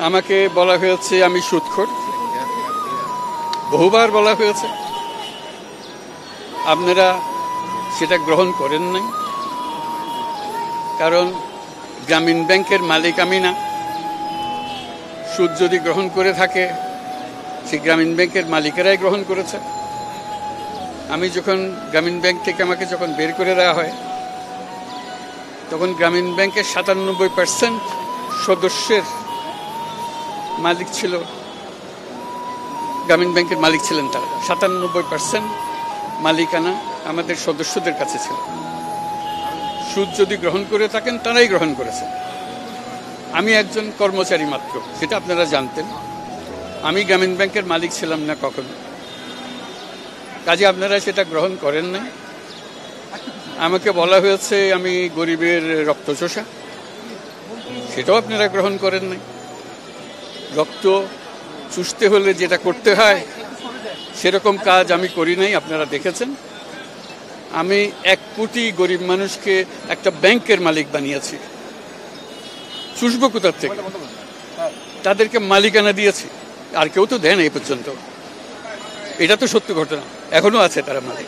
আমাকে বলা হয়েছে আমি সুদখোর, বহুবার বলা হয়েছে। আপনারা সেটা গ্রহণ করেন নাই, কারণ গ্রামীণ ব্যাংকের মালিক আমি না। সুদ যদি গ্রহণ করে থাকে, সেই গ্রামীণ ব্যাংকের মালিকেরাই গ্রহণ করেছে। আমি যখন গ্রামীণ ব্যাংক থেকে আমাকে যখন বের করে দেওয়া হয়, তখন গ্রামীণ ব্যাংকের ৯৭% সদস্যের মালিক ছিল, গ্রামীণ ব্যাংকের মালিক ছিলেন তারা। ৯৭% মালিকানা আমাদের সদস্যদের কাছে ছিল। সুদ যদি গ্রহণ করে থাকেন, তারাই গ্রহণ করেছে। আমি একজন কর্মচারী মাত্র, সেটা আপনারা জানতেন। আমি গ্রামীণ ব্যাংকের মালিক ছিলাম না কখনো। কাজে আপনারা সেটা গ্রহণ করেন না। আমাকে বলা হয়েছে আমি গরিবের রক্তচোষা, সেটাও আপনারা গ্রহণ করেন নাই। রক্ত চুষতে হলে যেটা করতে হয়, সেরকম কাজ আমি করি নাই, আপনারা দেখেছেন। আমি ১ কোটি গরিব মানুষকে একটা ব্যাংকের মালিক বানিয়েছি। চুষবো কোথার থেকে? তাদেরকে মালিকানা দিয়েছি, আর কেউ তো দেন এই পর্যন্ত। এটা তো সত্য ঘটনা, এখনো আছে তারা মালিক।